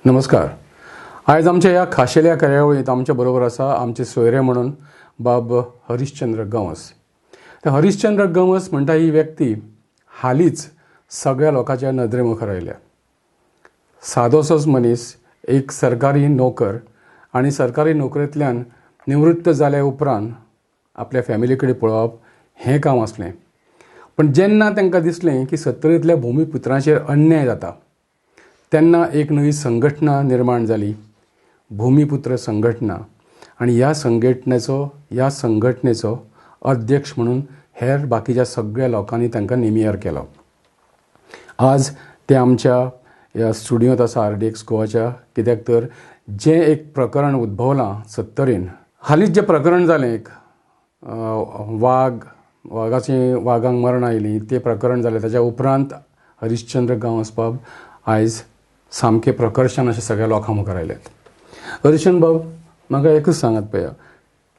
नमस्कार. आज आमच्या ह्या खाशेल्या कार्यावळीत आमच्या बरोबर आसा आमचे सोयरे म्हणून बाब हरिश्चंद्र गंवस. त्या हरिश्चंद्र गंवस म्हणटा ही व्यक्ती हालींच सगळ्या लोकांच्या नदरे मुखार आयल्या. सादोसोच मनीस, एक सरकारी नोकर, आनी सरकारी नोकरेंतल्यान निवृत्त जाल्या उपरांत आपल्या फॅमिली कडेन पळोवप हें काम आसलें. पण जेन्ना तांकां दिसलें की सत्तरींतल्या भुमिपुत्रांचेर अन्याय जाता तेन्ना एक नवी संघटना निर्माण जाली, भुमिपुत्र संघटना. आनी ह्या संघटनेचो अध्यक्ष म्हणून हेर बाकीच्या सगळ्या लोकांनी तांकां नेमियार केलो. आज ते आमच्या ह्या स्टुडियोंत आसा RDX गोवाच्या, कित्याक तर जें एक प्रकरण उद्भवलां सत्तरीन, हालींच जें प्रकरण जालें, एक वागांक मरण आयलीं, तें प्रकरण जालें. ताच्या उपरांत हरिश्चंद्र गंवस बाब आयज सामकें प्रकर्शान अशें सगळ्या लोकां मुखार आयल्यात. हरिश्चंद्र बाब, म्हाका एकच सांगात पळया,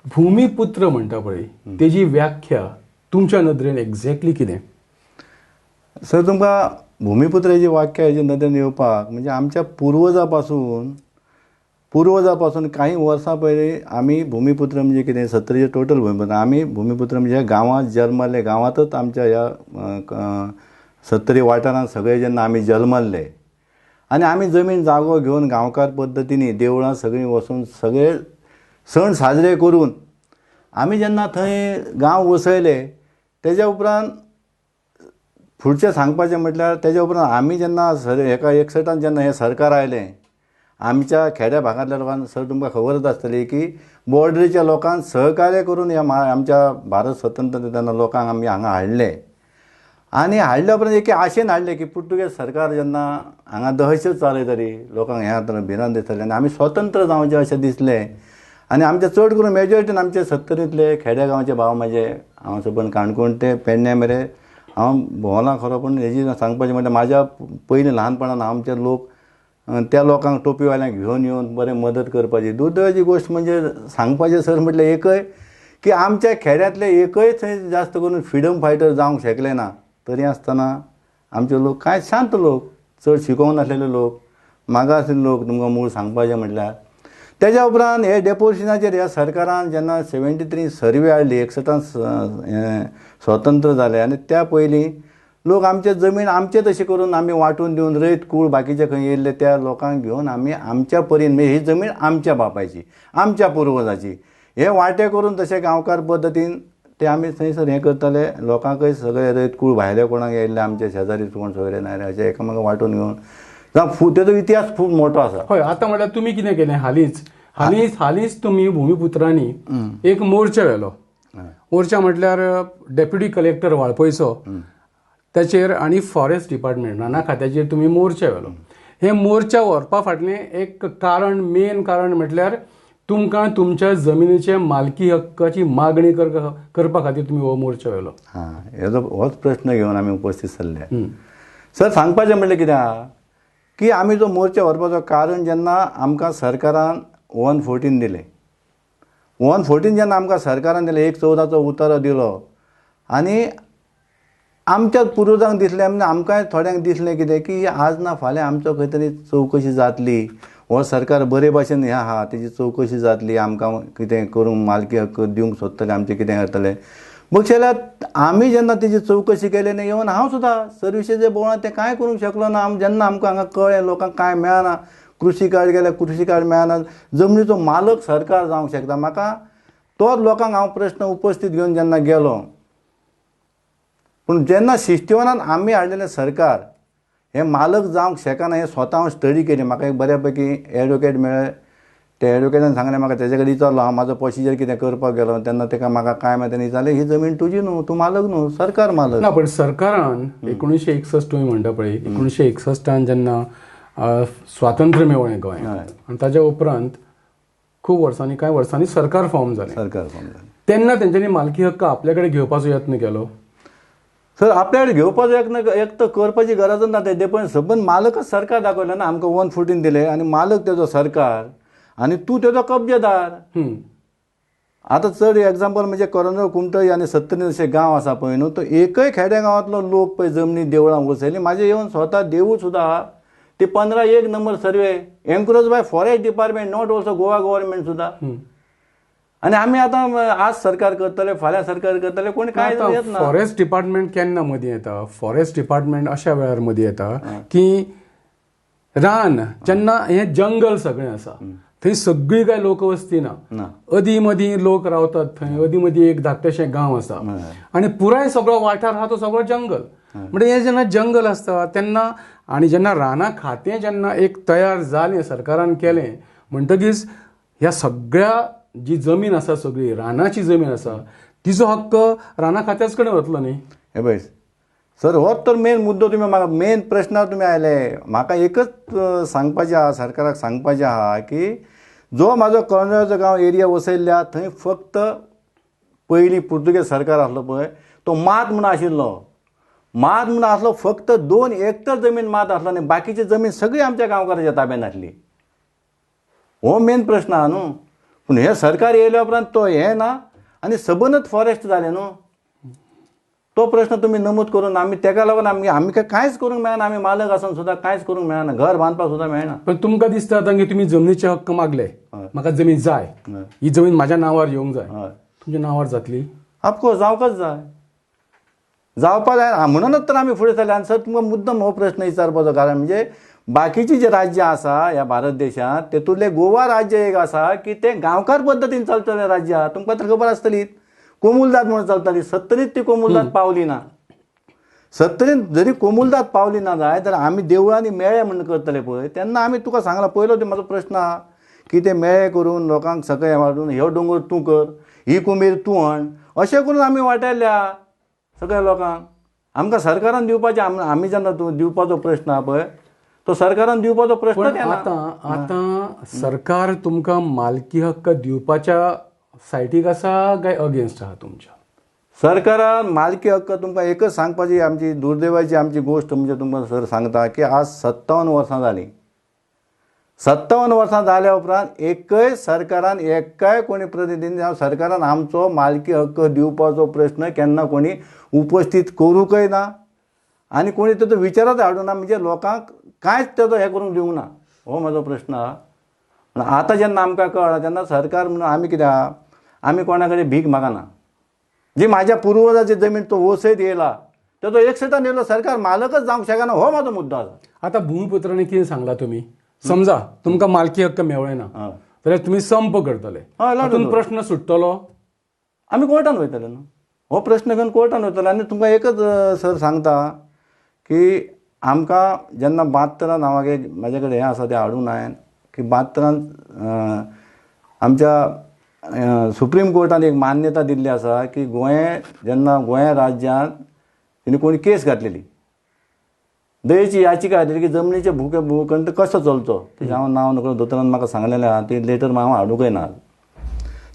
भुमिपुत्र म्हणटा पळय तेजी व्याख्या तुमच्या नदरेन एक्झॅक्टली कितें? सर, तुमकां भुमिपुत्राची व्याख्या हेजे नदरेन येवपाक म्हणजे आमच्या पुर्वजां पासून काही वर्सां पयलीं आमी भुमिपुत्र म्हणजे कितें, सत्तरीचे टोटल भुमिपुत्र आमी भुमिपुत्र म्हणजे गांवांत जल्मले, गांवांतच आमच्या ह्या सत्तरी वाठारांत सगळे जेन्ना आमी जल्मले आनी आमी जमीन जागो घेवन गांवकार पद्दतींनी देवळां सगळीं वचून सगळे सण साजरे करून आमी जेन्ना थंय गांव वसयले, तेज्या उपरांत फुडचें सांगपाचें म्हटल्यार तेज्या उपरांत आमी जेन्ना हेका 61 जेन्ना हें सरकार आयलें, आमच्या खेड्या भागांतल्या लोकांक, सर तुमकां खबरच आसतली की बॉर्डरीच्या लोकांक सहकार्य करून ह्या आमच्या भारत स्वतंत्र तेन्ना लोकांक आमी हांगा हाडले. आनी हाडल्या उपरांत एके आशेन हाडले की पुर्तुगेज सरकार जेन्ना हांगा दहशत चलयतली, लोकांक हें जातलें, भिरांत दिसतलें आनी आमी स्वतंत्र जावचें अशें दिसलें. आनी आमचे चड करून मेजॉरिटीन आमचे सत्तरींतले खेड्या गांवचे भाव म्हाजे, हांव सबंद काणकोण ते पेडण्या मेरेन हांव भोंवलां खरो. पूण हेजी सांगपाचें म्हटल्यार म्हाज्या पयलीं ल्हानपणांत आमचे लोक त्या लोकांक टोपीवाल्यांक घेवन येवन बरें मदत करपाची. दुर्दैवाची गोश्ट म्हणजे सांगपाचें सर म्हटल्यार एकय की आमच्या खेड्यांतले एकय थंय जास्त करून फ्रिडम फायटर जावंक शकले ना. तरी आसतना आमचे लोक कांय शांत लोक, चड शिकोवंक नासलेले लोक, मागास लोक, तुमकां मूळ सांगपाचें म्हटल्यार. तेज्या उपरांत हे डेपोटेशनाचेर ह्या सरकारान जेन्ना 73 सर्वे हाडली, 61 स्वतंत्र जाले, आनी त्या पयलीं लोक आमचे जमीन आमचे तशें करून आमी वांटून दिवन रयत कूळ बाकीचे खंय येयल्ले त्या लोकांक घेवन आमी आमच्या परीन, म्हणजे ही जमीन आमच्या बापायची, आमच्या पुर्वजाची, हे वांटे करून तशें गांवकार पद्दतीन ते आमी थंयसर हें करताले. लोकांकय सगळे रयत कूळ भायले कोणाक येयल्ले, आमचे शेजारी कोण सोयरे नायरे अशें एकामेका वांटून घेवन तेजो इतिहास खूब मोठो आसा. हय, आतां म्हळ्यार तुमी कितें केलें, हालींच तुमी भुमिपुत्रांनी एक मोर्चा व्हेलो. मोर्चा म्हटल्यार डेप्युटी कलेक्टर वाळपयचो त्याचेर आनी फॉरेस्ट डिपार्टमेंट नाना खात्याचेर तुमी मोर्चा व्हेलो. हे मोर्चा व्हरपा फाटलें एक मेन कारण म्हटल्यार तुमकां तुमच्या जमिनीचे मालकी हक्काची मागणी करपा खातीर तुमी हो मोर्चा व्हेलो. हेजो होच प्रश्न घेवन आमी उपस्थित जाल्ले. सर, सांगपाचें म्हणल्यार कितें आहा की आमी जो मोर्चा व्हरपाचो कारण, जेन्ना आमकां सरकारान 114 दिलें, 114 जेन्ना आमकां सरकारान दिलें, 114चो उतारो दिलो, आनी आमच्याच पुर्वजांक दिसलें, आमकांय थोड्यांक दिसलें कितें की आज ना फाल्यां आमचो खंय तरी चवकशी जातली, हो सरकार बरे भाशेन हें आहा, तेजी चवकशी जातली, आमकां कितें करूंक मालकी हक्क दिवंक सोदतले, आमचें कितें करतले. बघशाल्यार आमी जेन्ना तेजी चवकशी केली न्ही, इवन हांव सुद्दां सर्विसेचे बोवाळ तें कांय करूंक शकलो ना. जेन्ना आमकां हांगा कळ्ळें लोकांक कांय मेळना, कृशी कार्ड गेल्यार कृशी कार्ड मेळना, जमनीचो मालक सरकार जावंक शकता. म्हाका तोच लोकांक हांव प्रश्न उपस्थित घेवन जेन्ना गेलो, पूण जेन्ना 61 आमी हाडलेलें सरकार हें मालक जावंक शकना हें स्वता हांव स्टडी केली. म्हाका एक बऱ्यापैकी एडवोकेट मेळ्ळे. ते एडवोकेटान सांगलें म्हाका, तेजे कडेन विचारलो हांव म्हाजो प्रोसिजर कितें करपाक गेलो, तेन्ना तेका म्हाका कांय तेणें विचारलें, ही जमीन तुजी न्हू, तूं मालक न्हू, सरकार मालक ना. पण सरकारान 1961 तुमी म्हणटा पळय, 1961 जेन्ना स्वातंत्र्य मेळ्ळें गोंयांत, आनी ताच्या उपरांत खूब वर्सांनी, कांय वर्सांनी सरकार फॉर्म जालें. तेन्ना तेंच्यांनी मालकी हक्क आपल्या कडेन घेवपाचो यत्न केलो. सर, आपल्या कडेन घेवपाचो एक तर करपाची गरजच ना. ते पण सबंद मालकच सरकार दाखयलें ना. आमकां 114 दिलें आनी मालक तेजो सरकार आनी तूं तेजो कब्जेदार. आतां चड एग्जाम्पल म्हणजे कोरोना कुमटई आनी सत्तरी अशे गांव आसा पळय न्हू, तो एकय खेड्या गांवांतलो लोक पळय जमनी देवळां वसयली. म्हाजे येवन स्वता देवूळ सुद्दां ती 15 number survey encourage bye forest department, not also Goa government सुद्धा. आणि आम्ही आता आज सरकार करतले, फाल्यां सरकार करतले, कोणी काय येत ना. फॉरेस्ट डिपार्टमेंट केन्ना मदीं येता? फॉरेस्ट डिपार्टमेंट अशा वेळार मदीं येता की रान जेन्ना हें जंगल सगळें आसा, थंय सगळी काय लोकवस्ती ना, अदीं मदीं लोक रावतात थंय, अदीं मदीं एक धाकटेशें गांव आसा आनी पुराय सगळो वाठार आहा तो सगळो जंगल. म्हणजे हे जेन्ना जंगल आसता तेन्ना आनी जेन्ना रानां खातें जेन्ना एक तयार जालें, सरकारान केलें, म्हणटकीच ह्या सगळ्या जी जमीन आसा, सगळी रानाची जमीन आसा, तिचो हक्क रानां खात्याच कडेन वतलो न्ही. हे पळय सर, होच तर मेन मुद्दो तुमी म्हाका, मेन प्रश्नार तुमी आयले. म्हाका एकच सांगपाचें आहा, सरकाराक सांगपाचें आहा की जो म्हाजो कर्नाळचो गांव एरिया वसयल्ल्या थंय फक्त पयलीं पुर्तुगेज सरकार आसलो पळय, तो मात म्हणून आशिल्लो. मात म्हणून आसलो, फक्त 2 हेक्टर जमीन मात आसलो आनी बाकीची जमीन सगळी आमच्या गांवकाराच्या ताब्यान आसली. हो मेन प्रश्न आहा न्हू. पूण हे सरकार येयल्या उपरांत तो हें ना आनी सबंदच फॉरेस्ट जालें न्हू. तो प्रश्न तुम्ही नमूद करून आम्ही तेका लागून आम्ही कांयच करूंक मेळना. आम्ही मालक आसून सुद्धा कांयच करूंक मेळना, घर बांदपाक सुद्धा मेळना. पण तुमकां दिसता आतां की तुमी जमनीचे हक्क मागले, म्हाका जमीन जाय, ही जमीन म्हाज्या नांवार येवंक जाय, तुमच्या नांवार जातली? ऑफकोर्स जावपाच जाय, जावपा जाय म्हणूनच तर आमी फुडें सरले. आनी सर तुमकां मुद्दम हो प्रश्न विचारपाचो कारण म्हणजे बाकीची जे राज्य आसा ह्या भारत देशांत, तेतूंतले गोवा राज्य एक आसा की ते गांवकार पद्दतीन चलतलें राज्य आहा. तुमकां तर खबर आसतली, कोमुलदाद म्हणून चलताली. 70त ती कोमुलदाद पावली ना. 70त जरी कोमुलदाद पावली ना जाय तर आमी देवळांनी मेळे म्हणून करतले पळय, तेन्ना आमी तुका सांगला पयलो ते म्हाजो प्रश्न आहा की ते मेळे करून लोकांक सकयल वाडून ह्यो दोंगर तूं कर, ही कुंबीर तूं हण, अशें करून आमी वाटयल्या सगळ्या लोकांक. आमकां सरकारान दिवपाचें, आमी जेन्ना दिवपाचो प्रश्न आहा पळय, तो सरकारान दिवपाचो प्रश्न. आतां सरकार तुमकां मालकी हक्क दिवपाच्या सायटीक आसा काय अगेन्स्ट आहा तुमच्या? सरकारान मालकी हक्क तुमकां एकच सांगपाची आमची दुर्दैवाची आमची गोश्ट म्हणजे तुमकां सर सांगता की आज 57 वर्सां जालीं. 57 वर्सां जाल्या उपरांत एकय सरकारान एकाय कोणी प्रतिनिधी सरकारान आमचो मालकी हक्क दिवपाचो प्रश्न केन्ना कोणी उपस्थित करूंकय ना आनी कोणी ताचो विचारच हाडूंक ना. म्हणजे लोकांक कांयच ताचो हें करूंक दिवंक ना. हो म्हाजो प्रश्न आहा. आतां जेन्ना आमकां कळ्ळा तेन्ना सरकार म्हणून आमी कितें आहा, आमी कोणा कडेन भीक मागना. जी म्हाज्या पुर्वजाची जमीन तो वसयत येयला तो 1 येयलो, सरकार मालकच जावंक शकना. हो म्हाजो मुद्दो आसा. आतां भूमिपुत्रांनी कितें सांगला तुमी? समजा तुमकां मालकी हक्क मेवळे ना जाल्यार तुमी संप करतले, तातूंत प्रश्न सुट्टलो? आमी कोर्टान वयतले न्हू. हो प्रश्न घेवन कोर्टान वयतले. आनी तुमकां एकच सर सांगता की आमकां जेन्ना 72 हांव म्हाजे कडेन हें आसा तें हाडून हांवें की 72 आमच्या सुप्रीम कोर्टान एक मान्यता दिल्ली आसा की जेन्ना गोंय राज्यांत तिणे कोणी केस घातलेली, दयेची याचिका घातलेली की जमनीचे भूखंड कसो चलचो, तेजें हांव नांव नकळो दोतोरान म्हाका सांगलेलें आहा. ती लेटर हांव हाडूंकय ना.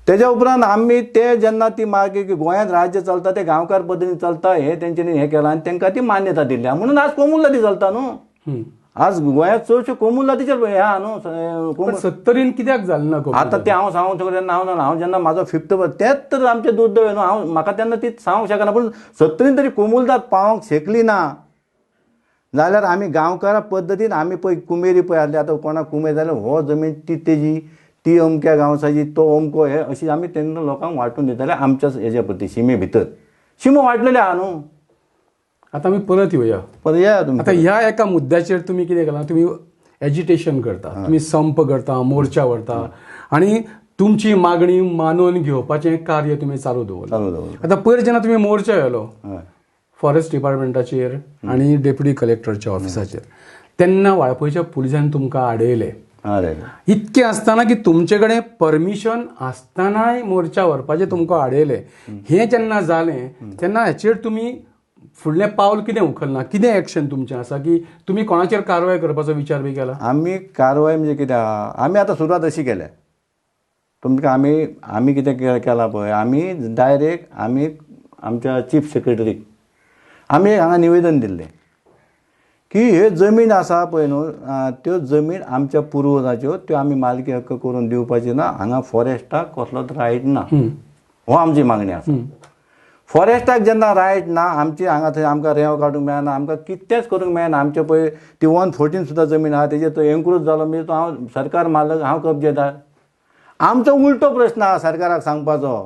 तेज्या उपरांत आमी ते जेन्ना ती मागे की गोंयांत राज्य चलता ते गांवकार पद्दतीन चलता हें तेंच्यांनी हें केलां आनी तांकां ती मान्यता दिल्ली. म्हणून आज कोमुलदादी चलता न्हू. आज गोंयांत चडश्यो कोमुलदादीचेर हें आहा न्हू. 70 कित्याक जालें ना? आतां तें हांव सांगूंक शकना तेन्ना हांव जेन्ना म्हाजो 5th तेंच तर आमचें दुर्दैव न्हू. म्हाका तेन्ना ती सांगूंक शकना. पूण 70 तरी कोमुलदाद पावोंक शकली ना जाल्यार आमी गांवकारा पद्दतीन आमी पळय कुमेरी पळय आसली. आतां कोणाक कुमेर जाल्यार हो जमीन ती तेजी, ती अमक्या गांवसाची, तो अमको हे अशी आमी तेन्ना लोकांक वांटून दिताले आमच्या हेजे प्रती शिमे भितर. शिमो वांटलेले आहा न्हू. आतां आमी परत येवया. आतां ह्या एका मुद्द्याचेर तुमी कितें केलां? तुमी एजिटेशन करता, तुमी संप करता, मोर्चा व्हरता आनी तुमची मागणी मानून घेवपाचें कार्य तुमी चालू दवरलें. आतां पयर जेन्ना तुमी मोर्चा व्हेलो फॉरेस्ट डिपार्टमेंटाचेर आनी डेप्युटी कलेक्टरच्या ऑफिसाचेर, तेन्ना वाळपयच्या पुलिसांनी तुमकां आडयले. इतकें आसतना की तुमचे कडेन परमिशन आसतनाय मोर्चा व्हरपाचें तुमकां आडयले. हें जेन्ना जालें तेन्ना हेचेर तुमी फुडलें पावल कितें उखलना? कितें एक्शन तुमचें आसा की तुमी कोणाचेर कारवाय करपाचो विचार बी केला? आमी कारवाय म्हणजे कितें आहा, आमी आतां सुरवात अशी केल्या तुमकां आमी कितें केलां पळय, आमी डायरेक्ट आमी आमच्या चीफ सेक्रेटरीक आमी हांगा निवेदन दिल्लें की हे जमीन आसा पळय न्हू, त्यो जमीन आमच्या पुर्वजाच्यो, त्यो आमी मालकी हक्क करून दिवपाची ना. हांगा फॉरेस्टाक कसलोच रायट ना. हो आमची मागणी आसा. फॉरेस्टाक जेन्ना रायट ना आमची हांगा थंय आमकां रेंव काडूंक मेळना, आमकां कितेंच करूंक मेळना. आमचे पळय ती 114 सुद्दां जमीन आहा तेजेर तो एन्क्रोच जालो म्हणजे तो हांव सरकार मालक, हांव कब्जेदार. आमचो उलटो प्रश्न आहा सरकाराक सांगपाचो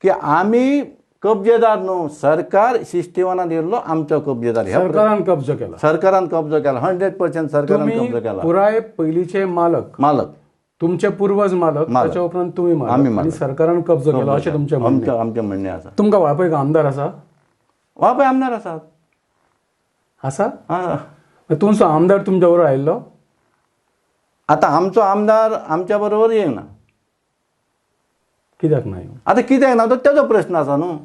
की आमी कब्जेदार न्हू, सरकार सिस्टिमानान येयल्लो आमचो कब्जेदार. सरकारान कब्जो केला. सरकारान कब्जो केला, 100% सरकारान कब्जो तुम्ही केला. पुराय पयलींचे मालक, तुमचे पूर्वज मालक, त्याच्या उपरांत तुम्ही मालक आणि सरकारान कब्जो केला अशें तुमचें म्हणणें. आमचें म्हणणें आसा. तुमकां वाळपय आमदार आसा? वापय आमदार आसात. आसा? तुमचो आमदार तुमच्या बरोबर आयिल्लो? आतां आमचो आमदार आमच्या बरोबर येयना. कित्याक ना? आतां कित्याक ना तो तेजो प्रश्न आसा न्हू.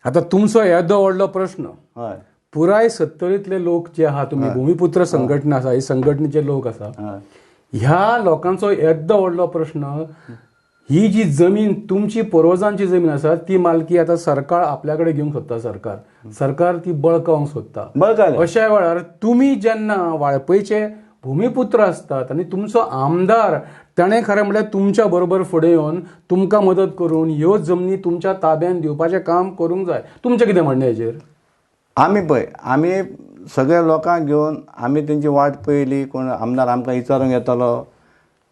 आतां तुमचो येदो व्हडलो प्रश्न हय पुराय सत्तरींतले लोक जे आहा, तुम्ही भूमिपुत्र संघटना आसा, ही संघटनेचे लोक आसा, ह्या लोकांचो येदो व्हडलो प्रश्न ही जी जमीन तुमची पूर्वजांची जमीन आसा ती मालकी आता सरकार आपल्याकडे घेवंक सोदता. सरकार ती बळकावंक सोदता. अशा वेळार तुम्ही जेन्ना वाळपयचे भूमिपुत्र असतात आणि तुमचो आमदार ताणें खरें म्हणल्यार तुमच्या बरोबर फुडें येवन तुमकां मदत करून ह्यो जमनी तुमच्या ताब्यान दिवपाचें काम करूंक जाय. तुमचें कितें म्हणणें हेजेर? आमी सगळ्या लोकांक घेवन आमी तेंची वाट पयली. कोण आमदार आमकां विचारूंक येतलो,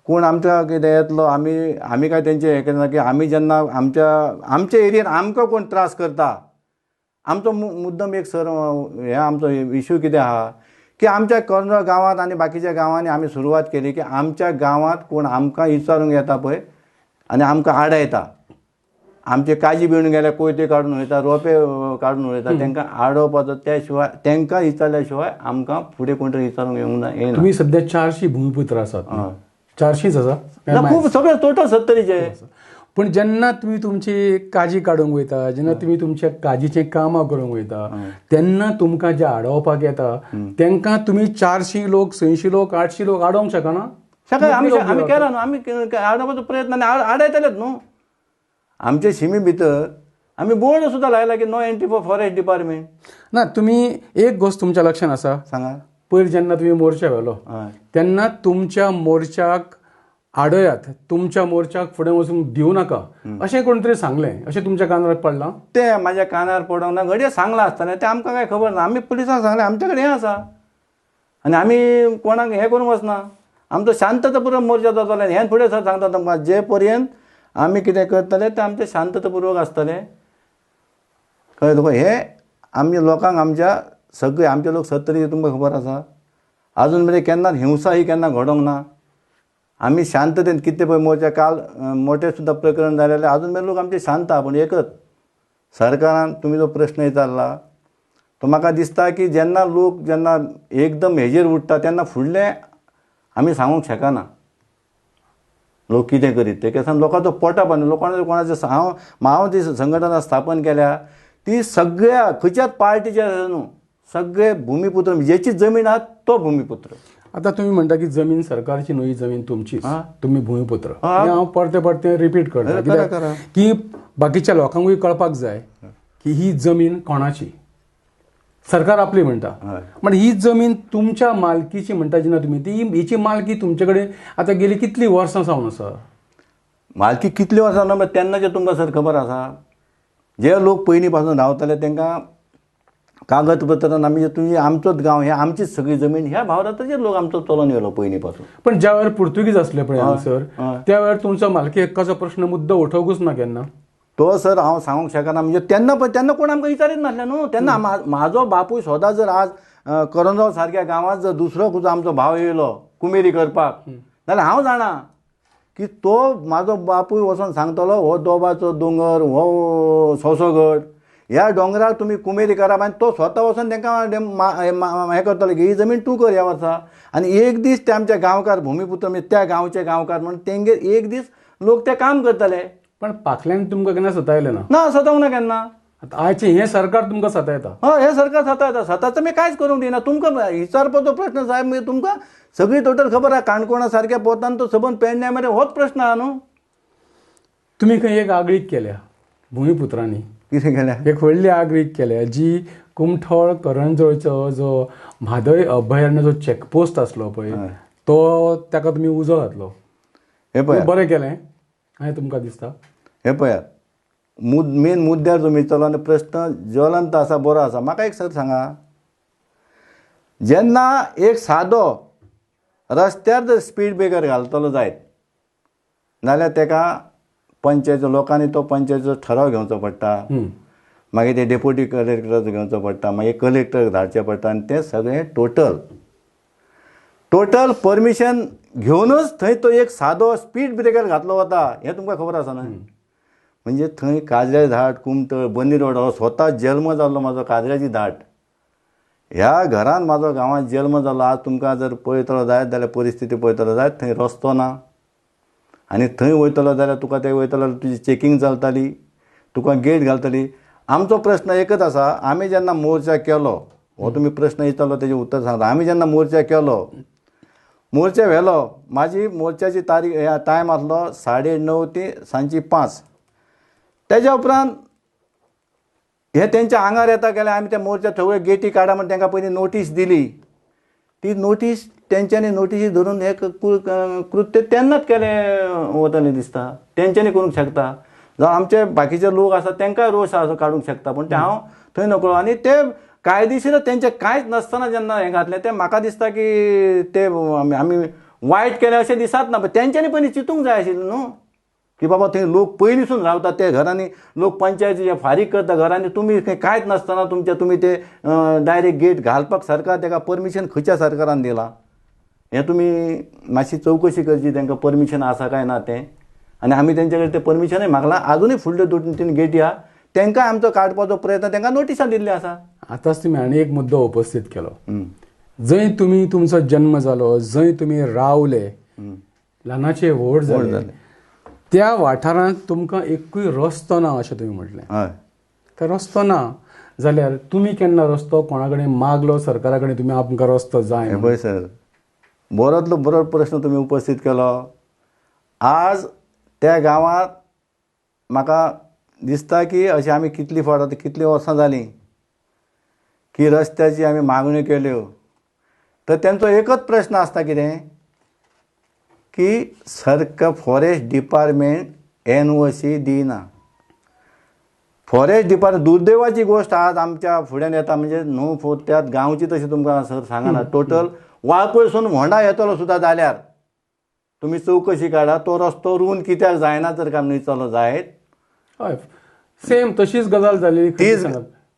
कोण आमच्या कितें येतलो, आमी काय तेंचे हें करना की आमी जेन्ना आमच्या एरियेन आमकां कोण त्रास करता. आमचो मुद्दम एक सर हे आमचो इश्यू कितें आहा की आमच्या कर्नल गांवांत आनी बाकीच्या गांवांनी आमी सुरवात केली की आमच्या गांवांत कोण आमकां विचारूंक येता पळय आनी आमकां आडयता, आमचे काजी भिवन गेले कोयते काडून वयता, रोंपे काडून वयता, तांकां आडोवपाचो. त्या शिवाय तांकां विचारल्या शिवाय आमकां फुडें कोण तरी विचारूंक येना. तुम्ही सध्या 400 भूमिपुत्र आसात. 400च आसा? खूब सगळे टोटल 70चे. पण जेन्ना तुम्ही तुमची काजी काडूंक वयता, जेन्ना तुम्ही तुमच्या काजीचे कामां करूंक वयता, तेन्ना तुमकां जे आडोवपाक येता तांकां तुम्ही 400 लोक, 600 लोक, 800 लोक आडोवंक शकना? आमी केला न्हू, आमी आडोवपाचो प्रयत्न आनी आडयतलेच न्हू. आमचे शिमी भितर आमी बोर्ड सुद्दां लायला की no entry for forest department. ना, तुम्ही एक गोष्ट तुमच्या लक्षात आसा? सांगा. पयर जेन्ना तुम्ही मोर्चा व्हेलो तेन्ना तुमच्या मोर्चाक आडयात, तुमच्या मोर्चाक फुडें वचूंक दिवं नाका अशें कोण तरी सांगलें, अशें तुमच्या कानार पडलां? ते म्हाज्या कानार पडोंक ना. घडये सांगलां आसतलें तें आमकां काय खबर ना. आमी पुलिसांक सांगलें आमचे कडेन हें आसा आनी आमी कोणाक हें करूंक वचना. आमचो शांततापूर्वक मोर्चा जाताले. हें फुडें सर सांगता तुमकां, जे पर्यंत आमी कितें करतले तें आमचें शांततापूर्वक आसतलें. कळ्ळें तुका? हें आमच्या लोकांक सगळे आमचे लोक 70 तुमकां खबर आसा. अजून मेरेन केन्ना हिंसा ही केन्ना घडोंक ना. आमी शांततेन कितें पळय मोर्चा काल मोठे सुद्दां प्रकरण जालेलें, अजून मेरेन लोक आमचे शांत आहा. पूण एकच सरकारान तुमी जो प्रश्न विचारला तो म्हाका दिसता की जेन्ना लोक एकदम हेजेर उठता तेन्ना फुडलें आमी सांगूंक शकना लोक कितें करीत ते. केसान लोकांचो पोटाप आनी कोणाचें हांव ती संघटना स्थापन केल्या ती सगळ्या खंयच्याच पार्टीचे आसा न्हू, सगळे भूमिपुत्र, जेची जमीन आहा तो भूमिपुत्र. आता तुम्ही म्हणटा की जमीन सरकारची न्हू, ही जमीन तुमचीच, तुम्ही भूमिपुत्र. हांव परते रिपीट करता की बाकीच्या लोकांकूय कळपाक जाय की ही जमीन कोणाची. सरकार आपली म्हणटा, पण ही जमीन तुमच्या मालकीची म्हणटा जेन्ना तुम्ही, ती हिची मालकी तुमचे कडेन आतां गेली कितली वर्सां सावन आसा? मालकी कितली वर्सां ना तेन्नाचे तुमकां सर खबर आसा. जे लोक पयलीं पासून रावताले तांकां कागदपत्रां आमी तुमी आमचोच गांव, हे आमचीच सगळी जमीन, ह्या भावराताचेर लोक आमचो चलोन येयलो पयलीं पासून. पण ज्या वेळार पुर्तुगीज असले पळय हांगसर, त्या वेळार तुमचो मालकी हक्काचो प्रश्न मुद्दो उठोवंकूच ना केन्ना? तो सर हांव सांगूंक शकना. म्हणजे तेन्ना कोण आमकां विचारीत नासलें न्हू. तेन्ना म्हाजो बापूय स्वता जर आज करंजवाल सारक्या गांवांत जर दुसरो खंयचो आमचो भाव येयलो कुमेरी करपाक, जाल्यार हांव जाणा की तो म्हाजो बापूय वचोन सांगतलो हो दोबाचो दोंगर, हो सोसोगड, ह्या दोंगरार तुमी कुमेरी कराप, आनी तो स्वता वचोन तांकां हें करतलो की ही जमीन तूं कर ह्या वर्सा. आनी एक दीस ते आमचे गांवकार भूमिपुत्र म्हणजे त्या गांवचे गांवकार म्हणून तेंगेर एक दीस लोक ते काम करतले. पण फाटल्यान तुमकां केन्ना सतायलें ना? ना, सतावंक ना केन्ना. आयचें हें सरकार तुमकां सतायता? हय, हें सरकार सतायता. सताचं मी कांयच करूंक दिना. तुमकां विचारपाचो प्रश्न जाय म्हणजे तुमकां सगळी टोटल खबर आहा. काणकोणा सारक्या पोतान तो सबंद पेडण्या मेरेन होच प्रश्न आहा न्हू. तुम्ही खंय एक आगळीक केल्या भूमिपुत्रांनी? कितें केल्या? एक व्हडली आगळीक केल्या जी कुमठोळ करंजोळचो जो म्हादय अभयारण्याचो चॅकपोस्ट आसलो पळय, तो ताका तुमी उजो घातलो. हे पळय बरें केलें हांवें तुमकां दिसता. हे पळयात, मेन मुद्द्यार तुमी चलो आनी प्रश्न ज्वलंत आसा बरो आसा. म्हाका एक सर सांगा, जेन्ना एक सादो रस्त्यार जर स्पीड ब्रेकर घालतलो जायत नाल्यार तेका पंचायती लोकांनी तो पंचायतीचो ठराव घेवचो पडटा, मागीर ते डेप्युटी कलेक्टर घेवचो पडटा, मागीर कलेक्टर धाडचें पडटा आनी तें सगळें टोटल परमिशन घेवनूच थंय तो एक सादो स्पीड ब्रेकर घातलो वता हें तुमकां खबर आसा न्हय. म्हणजे थंय काजऱ्याची धाट, कुमतळ, बनी रोड हो स्वता जल्म जाल्लो म्हाजो काजऱ्याची धाट. ह्या घरान म्हाजो गांवांत जल्म जालो. आज तुमकां जर पळयतलो जायत जाल्यार परिस्थिती पळयतलो जायत थंय रस्तो ना आनी थंय वयतलो जाल्यार तुका ते वयतलो जाल्यार तुजी चॅकींग चलताली, तुका गेट घालतली. आमचो प्रश्न एकच आसा, आमी जेन्ना मोर्चा केलो, हो तुमी प्रश्न विचारलो तेजें उत्तर सांगता. आमी जेन्ना मोर्चा केलो, मोर्चा व्हेलो, म्हाजी मोर्चाची तारीख टायम आसलो 9:30 ते सांजची 5. तेज्या उपरांत हे तेंच्या आंगार येता गेल्यार आमी त्या मोर्चा सगळ्यो गेटी काडा म्हण तांकां पयलीं नोटीस दिली. ती नोटीस तेंच्यांनी नोटीस धरून हे कृत्य तेन्नाच केलें वतलें दिसता. तेंच्यांनी करूंक शकता, जावं आमचे बाकीचे लोक आसा तांकांय रोस आसा काडूंक शकता, पूण ते हांव थंय नकळो. आनी ते कायदेशीर तेंचें कांयच नासतना जेन्ना हें घातलें तें म्हाका दिसता की ते आमी वायट केलें अशें दिसत ना. तेंच्यांनी पयलीं चिंतूंक जाय आशिल्लें न्हू की बाबा थंय लोक पयलींसून रावतात, ते घरांनी लोक पंचायती फारीक करता घरांनी, तुमी कांयच नासतना तुमी ते डायरेक्ट गेट घालपाक सरकार ताका परमिशन खंयच्या सरकारान दिलां हें तुमी मातशी चवकशी करची, तांकां परमिशन आसा काय ना तें. आनी आमी तेंचे कडेन तें परमिशनूय मागलां. आजुनूय फुडल्यो 2-3 गेटी आहा, तांकां आमचो काडपाचो प्रयत्न, तांकां नोटिसां दिल्ली आसा. आतांच तुमी आनी एक मुद्दो उपस्थित केलो. जंय तुमी तुमचो जन्म जालो, जंय तुमी रावले, ल्हानाचे व्हड जाले, त्या वाठारांत तुमकां एकूय रस्तो ना अशें तुमी म्हटलें. हय, तो रस्तो ना जाल्यार तुमी केन्ना रस्तो कोणा कडेन मागलो सरकारा कडेन, तुमी आमकां रस्तो जाय हे पळय सर, बरोतलो बरो प्रश्न तुमी उपस्थित केलो. आज त्या गांवांत म्हाका दिसता की अशें आमी कितलीं फावट कितलीं वर्सां जालीं की रस्त्याची आमी मागण्यो केल्यो, तर तेंचो एकच प्रश्न आसता कितें की फॉरेस्ट डिपार्टमेंट NOC दिना. फॉरेस्ट डिपार्टमेंट दुर्दैवाची गोश्ट आज आमच्या फुड्यान येता, म्हणजे न्हू त्यात गांवची तशी तुमकां सर सांगना, टोटल वाळपयसून व्होंडा येतलो सुद्दां जाल्यार तुमी चवकशी काडा, तो रस्तो रुवन कित्याक जायना जर काम न्हय जायत. हय, सेम तशीच गजाल जाली.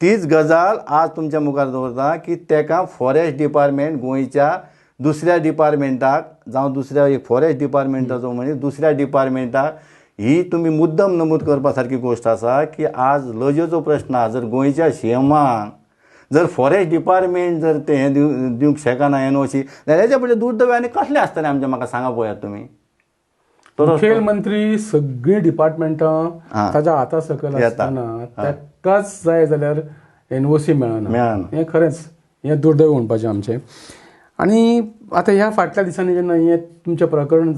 तीच गजाल आज तुमच्या मुखार दवरता की तेका फॉरेस्ट डिपार्टमेंट गोंयच्या दुसऱ्या डिपार्टमेंटाक जावं दुसऱ्या एक फॉरेस्ट डिपार्टमेंटाचो म्हणजे दुसऱ्या डिपार्टमेंटाक ही तुमी मुद्दम नमूद करपा सारकी गोश्ट आसा की आज लजेचो प्रश्न आहा. जर गोंयच्या CMाक जर फॉरेस्ट डिपार्टमेंट जर ते हें दिवंक शकना NOC, जाल्यार हेच्या फुडें दुर्दैव आनी कसलें आसतलें आमचें म्हाका सांगा पळयात तुमी. मुखेलमंत्री सगळीं डिपार्टमेंटां ताच्या हाता सकयल आसतना ताकाच जाय जाल्यार NOC मेळना. हें खरेंच हें दुर्दैव म्हणपाचें आमचें. आनी आतां ह्या फाटल्या दिसांनी जेन्ना हें तुमचें प्रकरण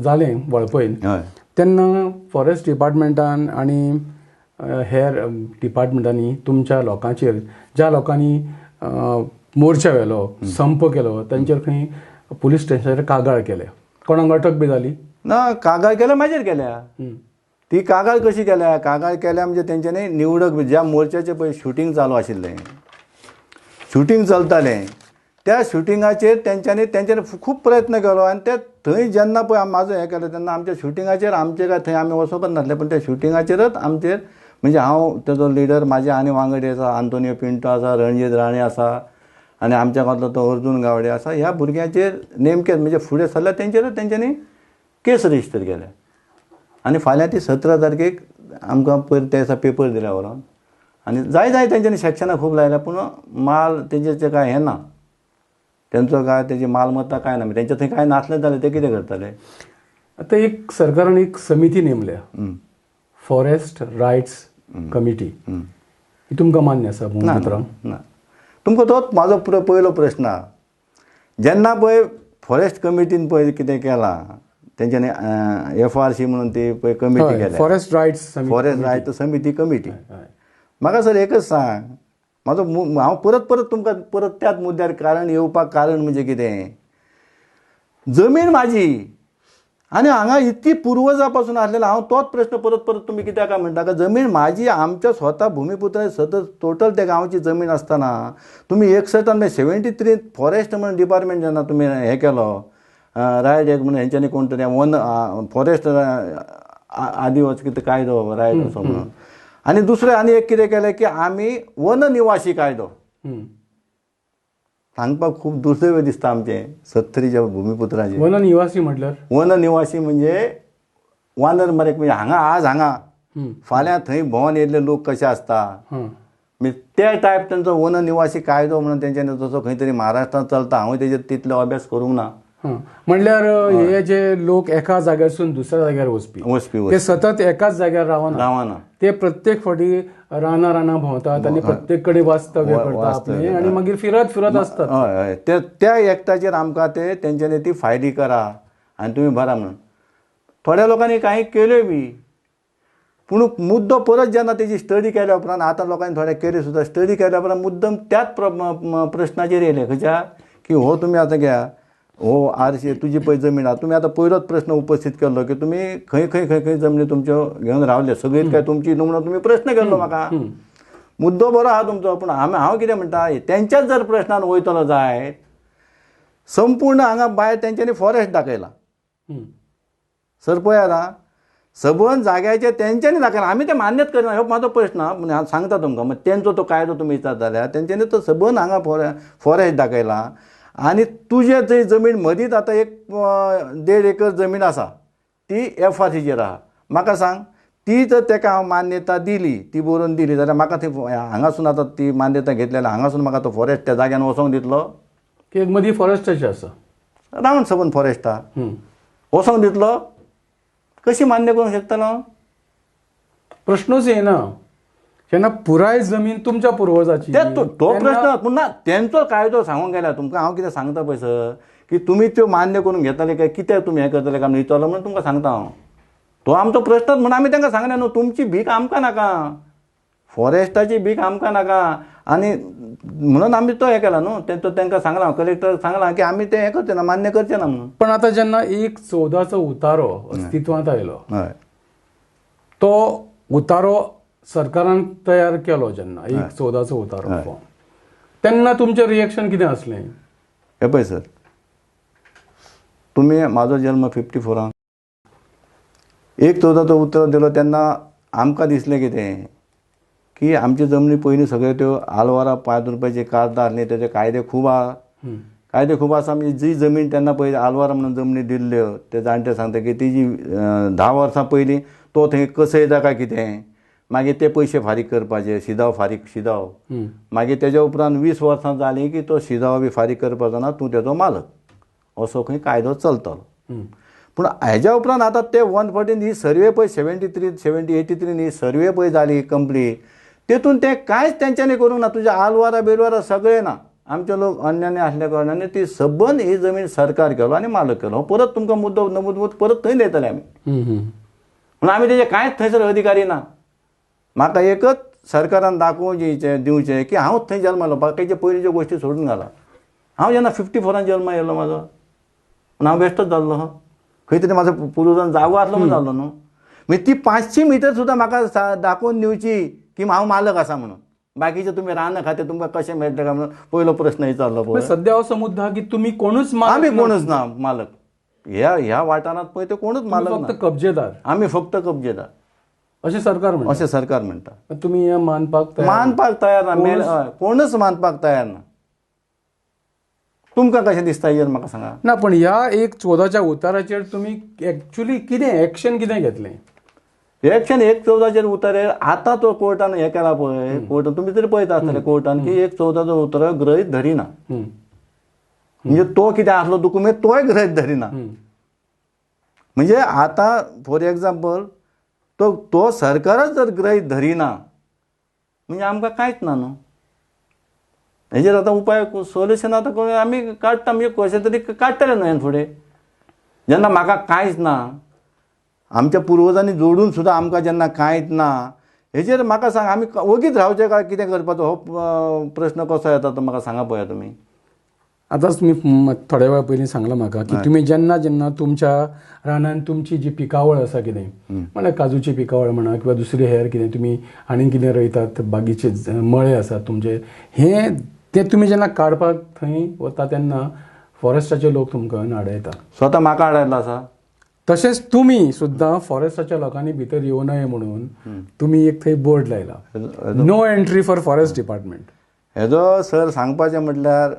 जालें वळपयन, तेन्ना फॉरेस्ट डिपार्टमेंटान आनी हेर डिपार्टमेंटांनी तुमच्या लोकांचेर, ज्या लोकांनी मोर्चा व्हेलो, संप केलो, तांचेर खंय पुलीस स्टेशनाचेर कागाळ केले. कोणाक अटक बी जाली ना? कागाळ केल्या म्हाजेर केल्या. ती कागाळ कशी केल्या? कागाळ केल्या म्हणजे तेंच्यांनी निवडक ज्या मोर्चाचें पळय शुटींग चालू आशिल्लें, शुटींग चलतालें, त्या शुटिंगाचेर तेंच्यांनी खूब प्रयत्न केलो. आनी ते थंय जेन्ना पळय म्हाजो हें केलें तेन्ना आमच्या शुटिंगाचेर आमचे काय थंय आमी वचोंकच नासले, पूण त्या शुटिंगाचेरच आमचेर म्हणजे हांव तेजो लिडर, म्हाजे आनी वांगडी आसा, आंतोनियो पिंटो आसा, रणजीत राणे आसा, आनी आमच्या गांवांतलो तो अर्जून गावडे आसा. ह्या भुरग्यांचेर नेमकेच म्हणजे फुडें सरल्या तेंचेरच तेंच्यांनी केस रजिस्टर केल्या. आनी फाल्यां ती 17 तारखेक आमकां पयर त्या दिसा पेपर दिल्या व्हरोन. आनी जाय तेंच्यांनी सेक्शनां खूब लायल्या, पूण माल तेंचें काय हें ना, तेंचो काय तेजी मालमत्ता काय ना. तेंच्या थंय काय नासलें जाल्यार ते कितें करतले? आतां एक सरकारान एक समिती नेमल्या, फॉरेस्ट रायट्स कमिटी. ही तुमकां मान्य आसा भुमिपुत्रां? ना. तुमकां तोच म्हाजो पयलो प्रश्न आहा. जेन्ना पळय फॉरेस्ट कमिटीन पळय कितें केलां, तेंच्यांनी FRC म्हणून ती पळय कमिटी केल्या, फॉरेस्ट रायट्स समिती कमिटी. म्हाका सर एकच सांग, हांव परत तुमकां त्याच मुद्द्यार कारण येवपाक कारण म्हणजे कितें? जमीन म्हाजी, आणि हांगा इतकी पुर्वजापासून आसलेलो हांव तोच प्रश्न परत परत तुमी कित्याक काय म्हणटा का जमीन माझी आमच्या स्वता भुमिपुत्र सतत टोटल त्या गांवची जमीन आसतना तुमी 61 73 फॉरेस्ट म्हणून डिपार्टमेंट जेन्ना तुमी हें केलो रायट एक म्हणून हेंच्यांनी कोण तरी वन फॉरेस्ट आदिवासी कितें कायदो रायट असो म्हणून आनी दुसरें आनी एक कितें केलें की आमी वन निवासी कायदो सांगपाक खूब दुर्दैव दिसता आमचें 70च्या भुमिपुत्राचें. वन निवासी म्हटल्यार वन निवासी म्हणजे वानर मरेक म्हणजे हांगा आज हांगा फाल्यां थंय भोंवन येयल्ले लोक कशे आसता म्हणजे त्या टायप तांचो वन निवासी कायदो म्हणून तेंच्यांनी जसो खंय तरी महाराष्ट्रांत चलता हांव तेजेर तितलो अभ्यास करूंक ना. म्हणल्यार हे जे लोक एका जाग्यासून दुसऱ्या जाग्यार वचपी ते सतत एकाच जाग्यार रावना ते प्रत्येक फावटी राना भोंवतात आनी प्रत्येक कडेन वास्तव्य करतात आनी मागीर फिरत असतात. हय त्या एकट्याचेर आमकां ते तेंच्यांनी ती फायली करा आनी तुमी भरा म्हणून थोड्या लोकांनी कांय केल्यो बी पूण मुद्दो परत जेन्ना तेजी स्टडी केल्या उपरांत आतां लोकांनी थोडे केले सुद्दां स्टडी केल्या उपरांत मुद्दम त्याच प्रश्नाचेर येयले खंयच्या की हो तुमी आतां घ्या हो आरशी तुजी पळय जमीन आहा तुमी आतां पयलोच प्रश्न उपस्थित केल्लो की तुमी खंय खंय खंय खंय जमनी तुमच्यो घेवन रावले सगळीच काय तुमची न्हू म्हणून तुमी प्रश्न केल्लो म्हाका मुद्दो बरो आहा तुमचो पूण हांव कितें म्हणटा तेंच्याच जर प्रश्नान वयतलो जायत संपूर्ण हांगा भायर तेंच्यांनी फॉरेस्ट दाखयला सर पळयात आं सबंद जाग्याचे तेंच्यांनी दाखयला आमी ते मान्यच करिना हो म्हाजो प्रश्न हांव सांगता तुमकां मागीर तेंचो तो कायदो तुमी विचारता जाल्यार तेंच्यांनी तो सबंद हांगा फॉरेस्ट दाखयला आनी तुजे थंय जमीन मदींच आतां एक 1.5 एकर जमीन आसा ती FRCचेर आहा म्हाका सांग ती जर ताका हांव मान्यता दिली ती बरोवन दिली जाल्यार म्हाका थंय हांगासून आतां ती मान्यता घेतलेल्या हांगासून म्हाका तो फॉरेस्ट त्या जाग्यान वचोंक दितलो की मदीं फॉरेस्टाचें आसा रावंड सबंद फॉरेस्ट आहा वचोंक दितलो कशी मान्य करूंक शकतलो प्रश्नूच येना जेन्ना पुराय जमीन तुमच्या पुर्वजाची तो प्रश्न पुन्हा तेंचो कायदो सांगूंक गेल्या तुमकां हांव कितें सांगता पळय सर की तुमी त्यो मान्य करून घेतले काय कित्याक तुमी हें करतले काय विचारलो म्हणून तुमकां सांगता हांव तो आमचो प्रश्नच म्हणून आमी तांकां सांगलें न्हू तुमची भीक आमकां नाका फॉरेस्टाची भीक आमकां नाका आनी म्हणून आमी तो हें केला न्हू तांकां सांगलां कलेक्टर सांगलां की आमी तें हें करचे ना मान्य करचे ना म्हणून. पण आतां जेन्ना 1/14 उतारो अस्तित्वांत आयलो हय तो उतारो सरकारान तयार केलो जेन्ना 1/14 उतारो तेन्ना तुमचें रिएक्शन कितें आसलें? हे पळय सर तुमी म्हाजो जल्म 54 1/14 उतारो दिलो तेन्ना आमकां दिसलें कितें की आमची जमनी पयलीं सगळ्यो त्यो आलवारां 5 रुपयाची कागदां आसली तेजे कायदे खूब आसा म्हणजे जी जमीन तेन्ना पयलीं आलवारां म्हणून जमनी दिल्ल्यो ते जाणटे सांगता की तेजी 10 वर्सां पयलीं तो थंय कसयता काय कितें मागीर ते पयशे फारीक करपाचे शिदाव मागीर तेज्या उपरांत 20 वर्सां जालीं की तो शिदाव बी फारीक करपाचो ना तूं तेजो मालक असो खंय कायदो चलतलो. पूण हेज्या उपरांत आतां ते 114 ही सर्वे पळय 83 ही सर्वे पळय जाली कंप्लीट तेतून ते कांयच तेंच्यांनी करूंक ना तुजे आलवारां बेलवारां सगळे ना आमचे लोक अन्यानी आसल्या कारणान ती सबंद ही जमीन सरकार केलो आनी मालक केलो परत तुमकां मुद्दो नमूद परत थंय देतले आमी म्हणून आमी तेजे कांयच थंयसर अधिकारी ना. म्हाका एकच सरकारान दाखोवचें दिवचें की हांव थंय जल्मालो बाकीचे पयलींच्यो गोश्टी सोडून घाला हांव जेन्ना 54 जल्म येयलो म्हाजो पूण हांव बेश्टोच जाल्लो खंय तरी म्हाजो पुर्वजान जागो आसलो म्हणून जाल्लो न्हू मागीर ती 500 मिटर सुद्दां म्हाका दाखोवन दिवची की हांव मालक आसा म्हणून बाकीचे तुमी रान खाते तुमकां कशें मेळटलें काय म्हणून पयलो प्रश्न विचारलो पळय सद्या असो मुद्दो आहा की तुमी कोणूच आमी कोणूच ना मालक ह्या वाठारांत पळय ते कोणूच मालक फक्त कब्जेदार आमी फक्त कब्जेदार अशें सरकार म्हणटा तुमी हें मानपाक तयार ना कोणूच मानपाक तयार ना. तुमकां कशें दिसता हेजेर म्हाका सांगा. ना पण ह्या 1/14 उताराचेर तुमी एक्चुअली कितें एक्शन कितें घेतलें? एक्शन 1/14 उतारेर आतां तो कोर्टान हें केला पळय कोर्टान तुमी तरी पळयता आसतले कोर्टान की 1/14 उतारो गृहीत धरिना म्हणजे तो कितें आसलो दुकुमेंत तोय गृहीत धरिना म्हणजे आतां फॉर एग्जाम्पल तो सरकारच जर गृहीत धरिना म्हणजे आमकां कांयच ना न्हू हेजेर आतां उपाय सोल्युशन आतां आमी काडटा म्हणजे कशें तरी काडटले न्हू हें फुडें जेन्ना म्हाका कांयच ना आमच्या पुर्वजांनी जोडून सुद्दां आमकां जेन्ना कांयच ना हेजेर म्हाका सांग आमी वगीच रावचें काय कितें करपाचो हो प्रश्न कसो येता तो म्हाका सांगा पळया तुमी. आतांच तुम्ही थोड्या वेळा पयलीं सांगलां म्हाका की तुमी जेन्ना जेन्ना तुमच्या रानान तुमची जी पिकावळ आसा कितें म्हळ्यार काजूची पिकावळ म्हणा किंवा दुसरी हेर कितें तुमी आनी कितें रोयतात बागेचे मळे आसात तुमचे ते तुमी जेन्ना काडपाक थंय वता तेन्ना फॉरेस्टाचे लोक तुमकां आडयता. स्वता म्हाका आडायल्लो आसा. तशेंच तुमी सुद्दां फॉरेस्टाच्या लोकांनी भितर येवं नये म्हणून तुमी एक थंय बोर्ड लायला, no entry for forest department. हेजो सर सांगपाचें म्हटल्यार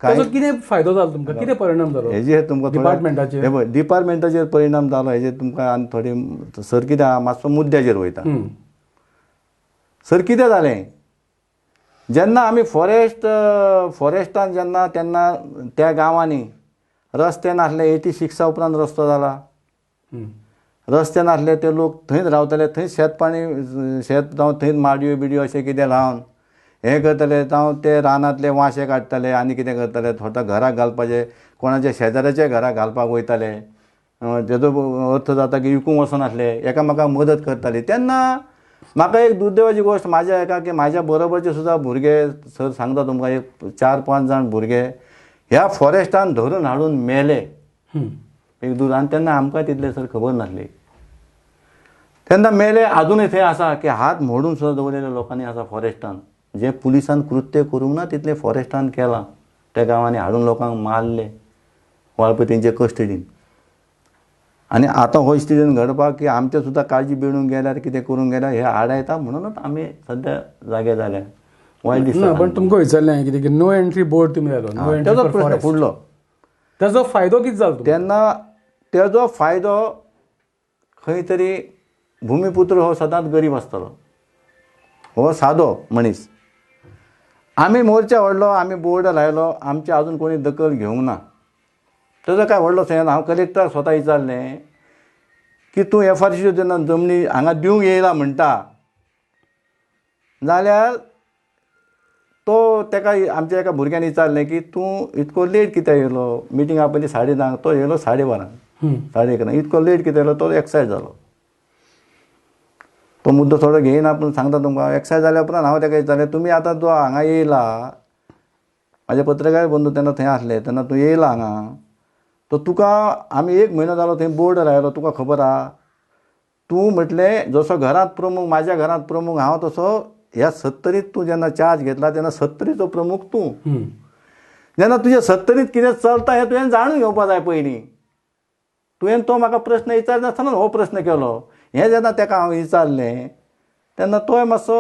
ताचो कितें फायदो जालो तुमकां, कितें परिणाम जालो हेजेर तुमकां डिपार्टमेंटाचेर? डिपार्टमेंटाचेर परिणाम जालो हेजेर तुमकां आनी थोडी सर कितें आहा मातसो मुद्द्याचेर वयता. सर कितें जालें, जेन्ना आमी फॉरेस्टान जेन्ना तेन्ना त्या गांवांनी रस्ते नासले, 86 उपरांत रस्तो जाला. रस्ते नासले ते लोक थंयच रावताले, थंय शेत जावं थंयच माडयो बिडयो अशें कितें लावन हें करताले, जावं ते रानांतले वांशे काडटाले आनी कितें करताले, थोडा घराक घालपाचे, कोणाच्या शेजाऱ्याच्या घराक घालपाक वयताले. तेजो अर्थ जाता की विकूंक वचनासले, एकामेकाक मदत करताले. तेन्ना म्हाका एक दुर्दैवाची गोश्ट म्हाज्या हेका की म्हाज्या बरोबरचे सुद्दां भुरगे, सर सांगता तुमकां, एक 4-5 जाण भुरगे ह्या फॉरेस्टान धरून हाडून मेले एक दूर. आनी तेन्ना आमकां तितले सर खबर नासली. तेन्ना मेले अजूनय थंय आसा की हात मोडून सुद्दां दवरलेले लोकांनी आसा फॉरेस्टान. जे पुलिसान कृत्य करूंक ना तितलें फॉरेस्टान केलां. त्या गांवांनी हाडून लोकांक मारले वाळपय तेंचे कस्टडीन. आनी आतां हो स्टेजीन घडपाक की आमचे सुद्दां काळजी बेडून गेल्यार कितें करून गेल्यार हे आडायता म्हणूनच आमी सद्या जागे जाल्या. वायट दिसता. पण तुमकां विचारलें हांवें कितें की नो एंट्री बोर्ड तुमी लायलो, नो एंट्री तेजो फॉर प्रश्न फॉरेस्ट. फुडलो. ताचो फायदो कितें जालो तुमकां? तेन्ना तेजो फायदो खंय तरी भुमिपुत्र हो सदांच गरीब आसतलो, हो सादो मनीस. आमी मोर्चा व्हडलो, आमी बोर्ड लायलो, आमची आजून कोणी दखल घेवंक ना. तेजो काय व्हडलो सेंस. हांव कलेक्टर स्वता विचारलें की तूं FRCच्यो जेन्ना जमनी हांगा दिवंक येयला म्हणटा जाल्यार तो तेका आमच्या एका भुरग्यान विचारलें की तूं इतको लेट कित्याक येयलो, मिटींग पयलीं 10:30, तो येयलो 12:30, 11:30. इतको लेट कित्याक येयलो, तो एक्सायज जालो. तो मुद्दो थोडो घेयना पूण सांगता तुमकां. एक्सायज जाल्या उपरांत हांव तेका विचारलें तुमी आतां जो हांगा येयला, म्हाजे पत्रकार बंधू तेन्ना थंय आसले, तेन्ना तूं येयला हांगा, तो तुका आमी 1 म्हयनो जालो थंय बोर्ड लायलो, तुका खबर आहा. तूं म्हटलें जसो घरांत प्रमुख, म्हाज्या घरांत प्रमुख हांव, तसो ह्या 70रीत तूं जेन्ना चार्ज घेतला तेन्ना 70रीचो प्रमुख तूं. जेन्ना तुजे 70रीत कितें चलता हें तुवें जाणून घेवपा जाय पयलीं. तुवें तो म्हाका प्रश्न विचारनासतना हो प्रश्न केलो. हें जेन्ना तेका हांव विचारलें तेन्ना तोय मातसो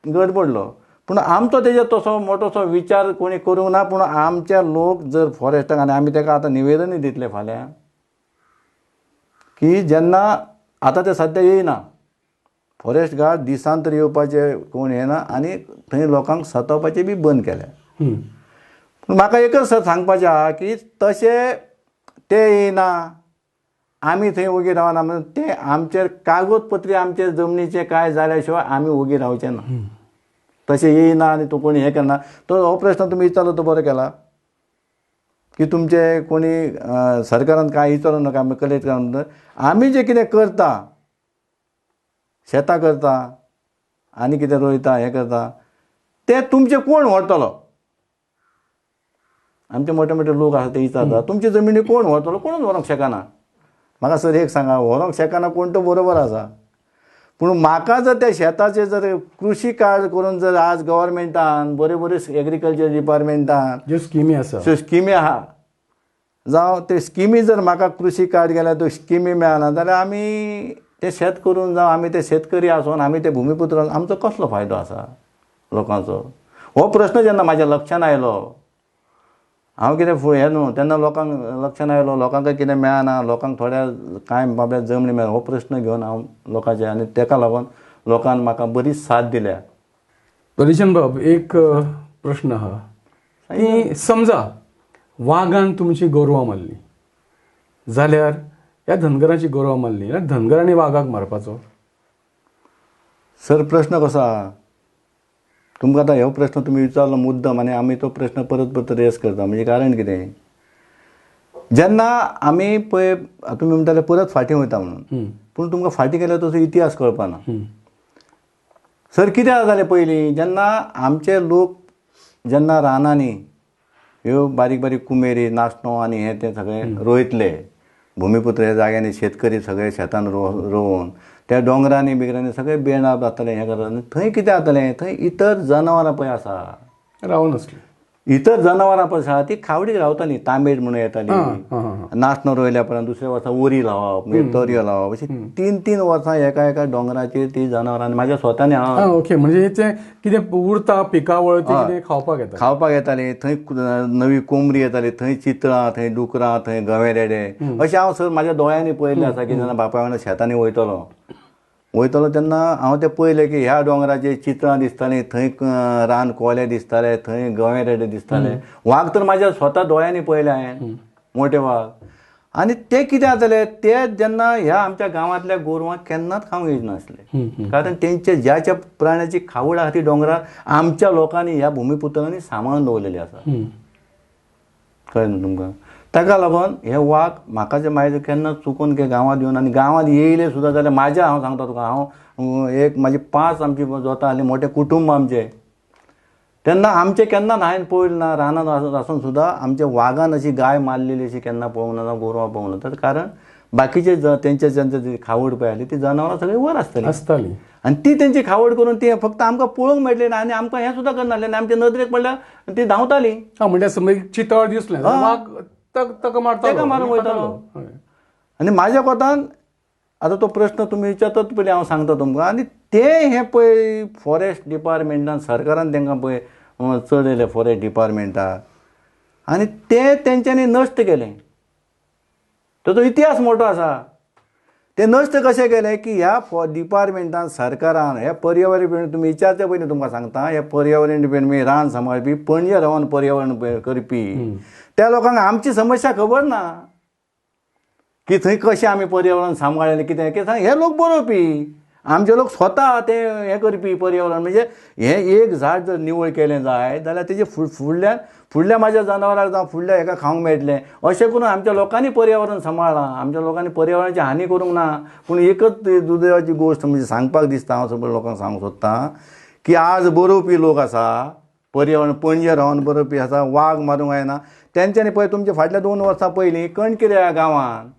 गडबडलो. पूण आमचो तेजेर तसो मोठोसो विचार कोणी करूंक ना. पूण आमचे लोक जर फॉरेस्टाक, आनी आमी तेका आतां निवेदनूय दितले फाल्यां की जेन्ना आतां ते सद्या येयना, फॉरेस्ट गार्ड दिसान तर येवपाचे कोण येना आनी थंय लोकांक सतावपाचें बी बंद केल्या. पूण म्हाका एकच सांगपाचें आहा की तशें ते येयना, आमी थंय ओगी रावना म्हणून तें आमचेर कागदपत्री आमचे जमनीचे काय जाल्या शिवाय आमी ओगी रावचे ना. तशें येयना आनी तो कोणी हें केन्ना. तो हो प्रश्न तुमी विचारलो तो बरो केला की तुमचे कोणी सरकारान कांय विचारूं नाका. आमी कलेक्टरान आमी जें कितें करता, शेतां करता आनी कितें रोयता हें करता, तें तुमचें कोण व्हरतलो. आमचे मोठे मोठे लोक आसा ते विचारता तुमचे जमिनी कोण व्हरतलो, कोणूच व्हरोंक शकना. म्हाका सर एक सांगा, व्हरोंक शकना कोण तो बरोबर आसा. पूण म्हाका जर त्या शेताचे जर कृशी कार्ड करून जर आज गव्हर्मेंटान बऱ्यो एग्रीकल्चर डिपार्टमेंटान ज्यो स्किमी आसा, ज्यो स्किमी आहा, जावं ते स्किमी जर म्हाका कृशी कार्ड गेल्यार त्यो स्किमी मेळना जाल्यार आमी ते शेत करून जावं आमी ते शेतकरी आसून आमी ते भुमिपुत्र आमचो कसलो फायदो आसा लोकांचो. हो प्रश्न जेन्ना म्हाज्या लक्षान आयलो, हांव कितें हें न्हू तेन्ना लोकांक लक्षान आयलो, लोकांक कितें मेळना, लोकांक थोड्या कांय बाबड्या जमनी मेळना, हो प्रश्न घेवन हांव लोकांचे, आनी तेका लागून लोकांन म्हाका बरी साथ दिल्या. परिचन बाब, एक प्रश्न आहा की समजा वागान तुमची गोरवां मारली जाल्यार ह्या धनगराची गोरवां मारली जाल्यार धनगरांनी वागाक मारपाचो? सर प्रश्न कसो आहा, तुमकां आतां हो प्रश्न तुमी विचारलो मुद्दम आनी आमी तो प्रश्न परत परत रेस करता. म्हणजे कारण कितें, जेन्ना आमी पळय तुमी म्हणटाले परत फाटीं वयता म्हणून, पूण तुमकां फाटीं गेल्यार तसो इतिहास कळपाना. सर कितें जालें पयलीं, जेन्ना आमचे लोक जेन्ना रानांनी ह्यो बारीक बारीक कुमेरी नाचणो आनी हे ते सगळे रोयतले. भुमिपुत्र ह्या जाग्यांनी शेतकरी सगळे शेतान रोवन त्या डोंगरांनी बिगरांनी सगळे बेणाब जातले हे करता. थंय कितें जातलें, थंय इतर जनावरां पळय आसा, रावून असली इतर जनावरां पळय आसा ती खावडीक रावताली. तांबेड म्हणून येताली, नाचणो रोयल्या उपरांत दुसऱ्या वर्सा वरी लावप, मागीर तोरयो लावप, अशी 3-3 वर्सां एका डोंगराचेर ती जनावरां. म्हाज्या स्वतानी हांव ओके, म्हणजे ते कितें उरता पिकावळ ते कितें खावपाक येताली. थंय नवी कोंबडी येताली, थंय चितळां, थंय डुकरां, थंय गवेरेडे. अशें हांव सर म्हाज्या दोळ्यांनी पळयल्लें आसा की जेन्ना बापाय वांगडा शेतांनी वयतलो तेन्ना हांव तें पळयलें की ह्या डोंगराचेर चितळां दिसतालीं, थंय रान कोले दिसताले, थंय गवेरेडे दिसताले. वाघ तर म्हाज्या स्वता दोळ्यांनी पळयले हांवें, मोठे वाघ. आनी ते कितें जाताले, ते जेन्ना ह्या आमच्या गांवांतल्या गोरवांक केन्नाच खावंक येनासले, कारण तेंचे ज्या प्राण्याची खावड आहा ती डोंगरार आमच्या लोकांनी ह्या भुमिपुत्रांनी सांबाळून दवरलेली आसा. कळ्ळें न्हू तुमकां? ताका लागून हे वाघ म्हाका जे मागीर केन्ना चुकून गांवांत येवन आनी गांवांत येयले सुद्दां जाल्यार हांव सांगता तुका, हांव एक म्हाजी 5 आमची जोतां आहलीं, मोठे कुटुंब आमचें. तेन्ना आमचें केन्ना हांवें पळयलें ना, रानांत आसून सुद्दां आमच्या वाघान अशी गाय मारलेली अशी केन्ना पळोवंक ना, गोरवां पळोवंक ना. कारण बाकीचे तेंचे जी खावड पळय आहली ती जनावरां सगळीं वर आसतालीं आनी ती तेंची खावड करून ती फक्त आमकां पळोवंक मेळटली ना, आनी आमकां हें सुद्दां करनासलें. आनी आमच्या नदरेक पडल्यार ती धांवताली. म्हणजे समज चितळ दिसलें वाघ ताका मारूंक वयतालो. आनी म्हाज्या कोतान आतां तो प्रश्न तुमी विचारतात पयलीं हांव सांगता तुमकां. आनी ते हे पळय फॉरेस्ट डिपार्टमेंटान, सरकारान तांकां पळय चड येयले फॉरेस्ट डिपार्टमेंटाक, आनी ते तेंच्यांनी नश्ट केलें. ताचो इतिहास मोठो आसा. ते नश्ट कशें केलें की ह्या डिपार्टमेंटान, सरकारान हे पर्यावरण तुमी विचारचे पयलीं तुमकां सांगता, हे पर्यावरण डिपार्टमेंट रान सांबाळपी, पणजे रावन पर्यावरण करपी त्या लोकांक आमची समस्या खबर ना की थंय कशें आमी पर्यावरण सांबाळलें, कितें हे लोक बरोवपी. आमचे लोक स्वता ते हें करपी पर्यावरण. म्हणजे हें एक झाड जर निवळ केलें जाय जाल्यार तेजे फुडल्या म्हाज्या जनावरांक जावं फुडल्या हेका खावंक मेळटलें. अशें करून आमच्या लोकांनी पर्यावरण सांबाळ्ळां, आमच्या लोकांनी पर्यावरणाची हानी करूंक ना. पूण एकच दुर्दैवाची गोश्ट म्हणजे सांगपाक दिसता, हांव सगळ्या लोकांक सांगूंक सोदतां की आज बरोवपी लोक आसा, पर्यावरण पणजे रावन बरोवपी आसा, वाघ मारूंक जायना. तेंच्यांनी पळय तुमच्या फाटल्या 2 वर्सां पयलीं कणकिरे ह्या गांवांत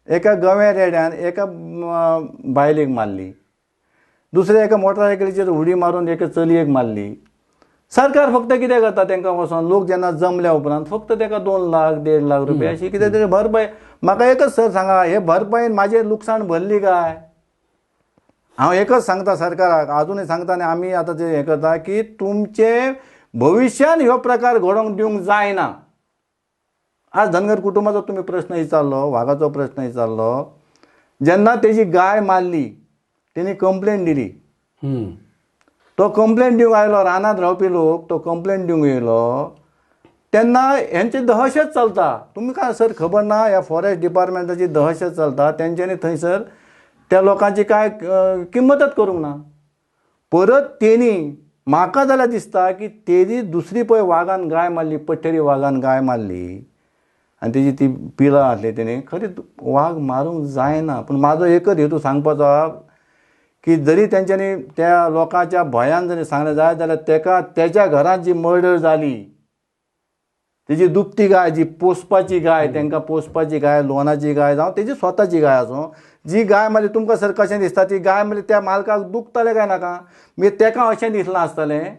एका गवेरेड्यान एका बायलेक मारली, दुसऱ्या एका मोटरसायकलीचेर उडी मारून एका चलयेक मारली. सरकार फक्त कितें करता, तांकां वचोन लोक जेन्ना जमल्या उपरांत फक्त ताका 2 लाख 1.5 लाख रुपया अशी कितें तरी भरपाय. म्हाका एकच सर सांगा, हे भरपायेन म्हाजें लुकसाण भरली काय? हांव एकच सांगता सरकाराक, अजूनय सांगता आनी आमी आतां ते हें करता की तुमचे भविश्यान ह्यो प्रकार घडोवंक दिवंक जायना. आज धनगर कुटुंबाचो तुमी प्रश्न विचारलो, वाघाचो प्रश्न विचारलो. जेन्ना तेजी गाय मारली तेणी कंप्लेंट दिली, तो कंप्लेंट दिवंक आयलो, रानांत रावपी लोक तो कंप्लेंट दिवंक येयलो, तेन्ना हेंची दहशत चलता. तुमकां सर खबर ना, ह्या फॉरेस्ट डिपार्टमेंटाची दहशत चलता. तेंच्यांनी थंयसर त्या लोकांची कांय किंमतच करूंक ना. परत तेणी म्हाका जाल्यार दिसता की तेजी दुसरी पळय वाघान गाय मारली, पट्टेरी वाघान गाय मारली आनी तेजी ती पिलां आसली, तेणी खरीच वाघ मारूंक जायना. पूण म्हाजो एकच हेतू सांगपाचो की जरी तेंच्यांनी त्या लोकांच्या भयान जरी सांगलें जाय जाल्यार तेका तेच्या घरांत जी मर्डर जाली, तेजी दुपती गाय, जी पोसपाची गाय, तांकां पोसपाची गाय, लोनाची गाय जावं तेजी स्वताची गाय आसूं, जी गाय मारली, तुमकां सर कशें दिसता ती गाय मारली त्या मालकाक दुखतलें काय नाका? मागीर तेका अशें दिसलें आसतलें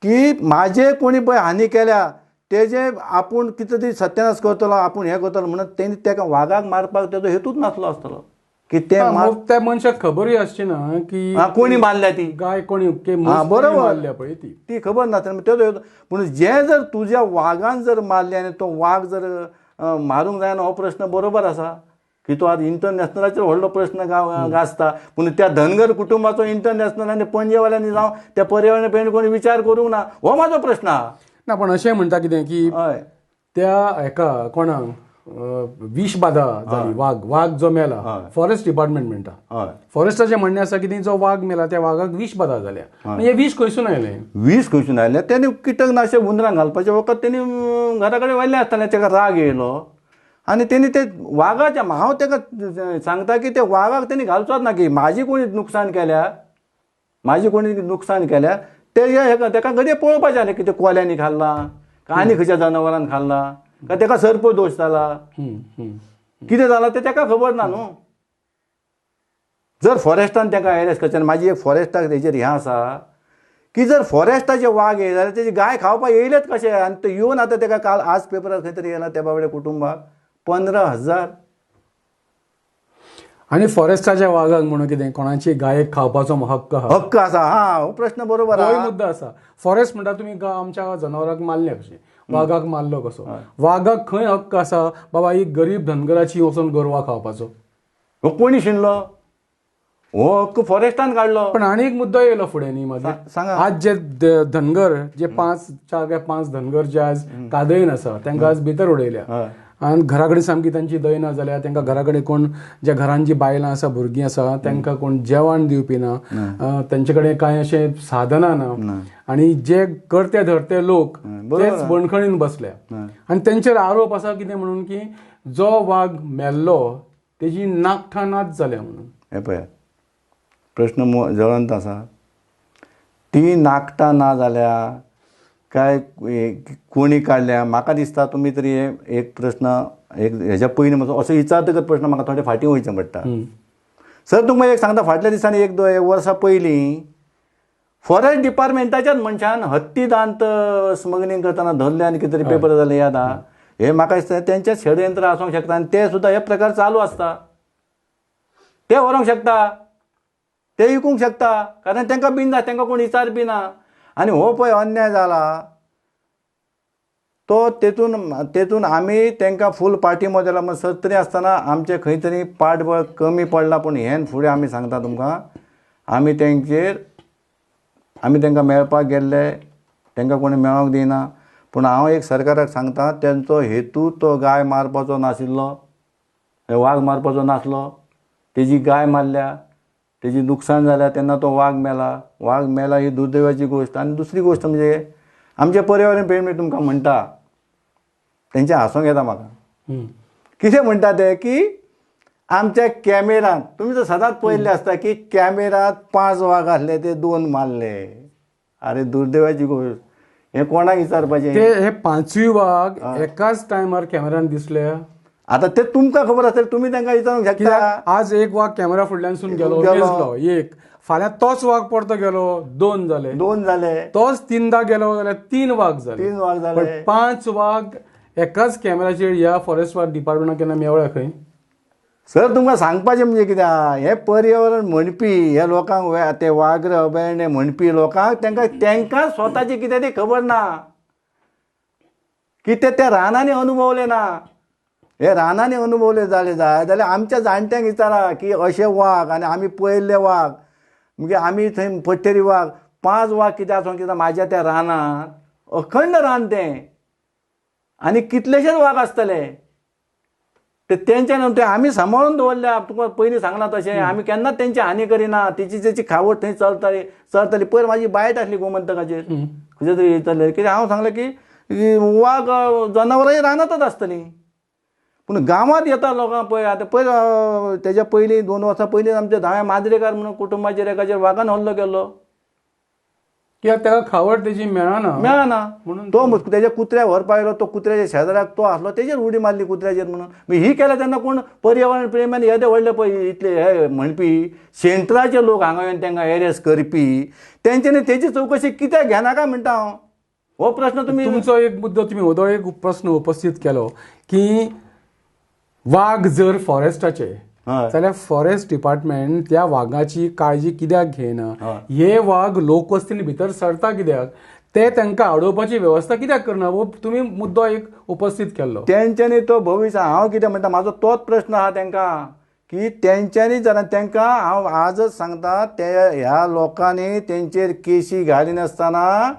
की म्हाजे कोणी पळय हानी केल्या तेजे आपूण कितें तरी सत्यानाश करतलो, आपूण हें करतलो म्हणून तेणी तेका वाघाक मारपाक तेजो हेतूच नासलो आसतलो की त्या मनशाक खबरूय आसची ना की कोणी मारल्या ती गाय, कोणी बरोबर पळय ती खबर नासतना तेजो. पूण जें जर तुज्या वाघान जर मारलें आनी तो वाघ जर मारूंक जायना हो प्रश्न बरोबर आसा की तो आज इंटरनॅशनलाचेर व्हडलो प्रश्न गाजता. पूण त्या धनगर कुटुंबाचो इंटरनॅशनल आनी पणजेवाल्यांनी जावं त्या पर्यावरण पळय कोणी विचार करूंक ना, हो म्हाजो प्रश्न आहा. ना पण अशें म्हणटा कितें की हय त्या हेका कोणाक विष बाधा जाली, वाघ जो मेला, फॉरेस्ट डिपार्टमेंट म्हणटा, फॉरेस्टाचें म्हणणें आसा की जो वाघ मेला त्या वाघाक विष बाधा जाल्या. म्हणजे विष खंयसून आयलें? विष खंयसून आयलें? तेणी किटकनाशक हुंदरांक घालपाच्या वखद तेणी घरा कडेन व्हेल्लें आसतालें. ताका राग येयलो आनी तेणी ते वाघाच्या, हांव ताका सांगता की ते वाघाक तेणी घालचोच ना की म्हाजी कोणी नुकसाण केल्या तेज्या हेका ताका घडये पळोवपाचें जालें की ते कोल्यांनी खाल्लां, का आनी खंयच्या जनावरान खाल्ला का तेका सर्प दोश जाला हम्म, हम्म. कितें जाला तें तेका खबर ना न्हू. जर फॉरेस्टान तेका अरेस्ट करचें, म्हाजी एक फॉरेस्टाक तेजेर हें आसा की जर फॉरेस्टाचे वाघ येयले जाल्यार तेजी गाय खावपाक येयलेच कशें. आनी ते येवन आतां तेका काल आज पेपरार खंय तरी येयला त्या बाबड्या कुटुंबाक 15,000. आणि फॉरेस्टाच्या वाघाक म्हणून कितें कोणाची गायक खावपाचो हक्क आहा? हक्क आसा. हा, हो प्रश्न बरोबर होय आहा. मुद्दा आसा. फॉरेस्ट म्हणटा तुमी आमच्या जनावरांक मारले कशें, वाघाक मारलो कसो. वाघाक खंय हक्क आसा बाबा ही गरीब धनगराची वचून गोरवां खावपाचो? हो कोणी शिणलो? हो हक्क फॉरेस्टान काडलो. पण आनी एक मुद्दो येयलो फुडें न्ही मागीर. सांगा. आज जे धनगर जे 5 धनगर जे आज कादयन आसा तांकां आज भितर उडयल्या. हय. आनी घरा कडेन सामकी तांची दय ना जाल्यार तांकां घरा कडेन कोण ज्या घरांची बायलां आसा भुरगीं आसा तांकां कोण जेवण दिवपी ना. तांचे कडेन कांय अशें साधनां ना. आनी जे करते धरते लोक तेच बंदखणीन बसल्या. आनी तेंचेर आरोप आसा कितें म्हणून की जो वाघ मेल्लो तेजी नाखटां नाच जाल्या म्हणून. हे पळय, प्रश्न ज्वलंत आसा. ती नाखटां ना जाल्या काय कोणी काडल्या? म्हाका दिसता तुमी तरी एक प्रश्न एक हेच्या पयलीं मातसो असो विचारतकच प्रश्न म्हाका थोडे फाटीं वयचें पडटा. सर तुमकां एक सांगता, फाटल्या दिसांनी एक वर्सा पयलीं फॉरेस्ट डिपार्टमेंटाच्याच मनशान हत्ती दांत स्मगलिंग करतना धरले आनी कितें तरी पेपर जाले याद आहा. हे म्हाका दिसता तेंचेच षडयंत्र आसूंक शकता आनी ते सुद्दां हे प्रकार चालू आसता. ते व्हरोंक शकता, ते विकूंक शकता, कारण तांकां बीन ना, तांकां कोण विचारपी ना. आनी हो पळय अन्याय जाला तो तेतून आमी तांकां फूल पाठिंबो दिला. मग सत्तरी आसतना आमचें खंय तरी पाठबळ कमी पडला. पूण हें फुडें आमी सांगता तुमकां, आमी तांकां मेळपाक गेल्ले, तांकां कोणी मेळोंक दिना. पूण हांव एक सरकाराक सांगता, तेंचो हेतू तो गाय मारपाचो नाशिल्लो, वाघ मारपाचो नासलो. तेजी गाय मारल्या, तेजी नुकसाण जाल्या तेन्ना तो वाघ मेला ही दुर्दैवाची गोश्ट. आनी दुसरी गोश्ट म्हणजे आमचे पर्यावरण प्रेमी तुमकां म्हणटा तेंचें हांसूंक येता म्हाका. कितें म्हणटा ते की आमच्या कॅमेरांत, तुमी तर सदांच पळयल्लें आसता की कॅमेरांत 5 वाघ आसले ते 2 मारले. अरे दुर्दैवाची गोश्ट. हें कोणाक विचारपाचें? हे 5 वाघ एकाच टायमार कॅमेरान दिसले. आता ते तुमकां खबर असेल, तुम्ही तांकां विचारूंक शकता. आज एक वाघ कॅमेरा फुडल्यानसून गेलो, मेजलो एक. फाल्यां तोच वाघ परतो गेलो, 2 जाले. तोच 3दा गेलो जाल्यार 3 वाघ जाले. 3 वाघ जाले. पण 5 वाघ एकाच कॅमेराचेर ह्या फॉरेस्ट डिपार्टमेंटान केन्ना मेवळ्या खंय? सर तुमकां सांगपाचें म्हणजे कितें, हे पर्यावरण म्हणपी हे लोकांक, ते वाघर अभयारण्य म्हणपी लोकांक तांकां स्वताची कितें ती खबर ना, की ते त्या रानांनी अनुभवले ना. हे रानांनी अनुभवले जाल्यार आमच्या जाणट्यांक विचारा की अशे वाघ, आनी आमी पळयल्ले वाघ, म्हणजे आमी थंय पट्टेरी वाघ 5 वाघ कितें आसूं कितें म्हाज्या त्या रानांत, अखंड रान तें, आनी कितलेशेच वाघ आसतले. तेंच्यान आमी सांबाळून दवरल्या. तुका पयलीं सांगलां तशें, आमी केन्नाच तेंची हानी करिना. तेची खावड थंय चलताली. पयर म्हाजी बायट आसली गोमंतकाचेर, खंयच्या तरी येतले कितें हांव सांगलें की वाघ जनावरांय रानांतच आसतलीं. पूण गांवांत येता लोकां पळय. आतां पयर तेच्या पयलीं 2 वर्सां पयलीं आमच्या धाव्या माद्रेकार म्हणून कुटुंबाचेर एकाचेर वाघान हल्लो केल्लो. कित्याक ताका खावड तेजी मेळना म्हणून तो तेच्या कुत्र्याक व्हरपाक येयलो. तो कुत्र्याच्या शेजाऱ्याक तो आसलो, तेजेर उडी मारली कुत्र्याचेर म्हणून. ही केलें तेन्ना कोण पर्यावरण प्रेमी येदे व्हडले पळय इतले हे म्हणपी सेंट्राचे लोक हांगा येवन तांकां एरेस्ट करपी, तेंच्यांनी तेची चवकशी कित्याक घेनाका म्हणटा हांव. हो प्रश्न तुमचो एक मुद्दो तुमी वदळ एक प्रश्न उपस्थित केलो की वाघ जर फॉरेस्टाचे जाल्यार फॉरेस्ट डिपार्टमेंट त्या वाघाची काळजी कित्याक घेयना? हे वाघ लोकवस्तीन भितर सरता कित्याक? ते तांकां अडोवपाची वेवस्था कित्याक करना? वो तुमी मुद्दो एक उपस्थित केल्लो. तेंच्यांनी तो भविश्य, हांव कितें म्हणटा, म्हाजो तोच प्रश्न आहा तांकां की तेंच्यांनी जर तांकां हांव आजच सांगता, ह्या लोकांनी तेंचेर केशी घालिनासतना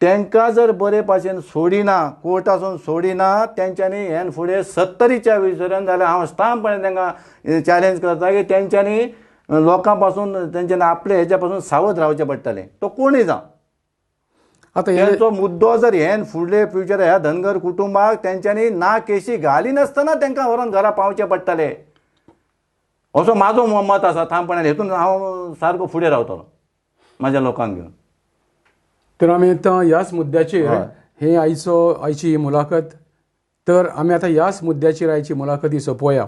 तांकां जर बरे भाशेन सोडिना, कोर्टासून सोडिना, तेंच्यांनी हेन फुडें 70च्या विसरान जाल्यार हांव स्ट्राँगपणे तांकां चॅलेंज करता की तेंच्यांनी लोकां पासून तेंच्यांनी आपले हेच्या पासून सावध रावचें पडटलें. तो कोणूय जावं. आतां हेंचो मुद्दो जर हेन फुडले फ्युचर ह्या धनगर कुटुंबाक तेंच्यांनी ना केशी घालिनासतना तांकां व्हरोन घरा पावचें पडटलें, असो म्हाजो मत आसा ठामपणान. हेतून हांव सारको फुडें रावतलो म्हाज्या लोकांक घेवन. तर आमी ह्याच मुद्द्याचेर हे आयची ही मुलाखत. तर आमी आतां ह्याच मुद्द्याचेर आयची मुलाखती सोंपोवया.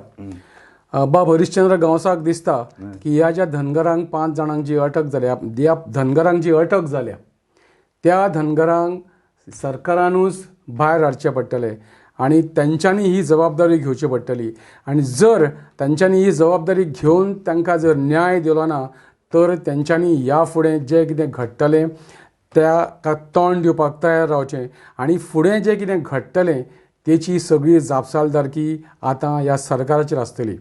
बाब हरिश्चंद्र गांवसाक दिसता की ह्या ज्या धनगरांक 5 जाणांक जी अटक जाल्या, ह्या धनगरांक जी अटक जाल्या त्या धनगरांक सरकारानूच भायर हाडचें पडटलें आनी तेंच्यांनी ही जबाबदारी घेवची पडटली. आनी जर तेंच्यांनी ही जबाबदारी घेवन तांकां जर न्याय दिलो ना तर तेंच्यांनी ह्या फुडें जें कितें घडटलें त्या तोंड दिवपाक तयार रावचें आनी फुडें जें कितें घडटलें तेची सगळी जापसालदारकी आतां ह्या सरकाराचेर आसतली.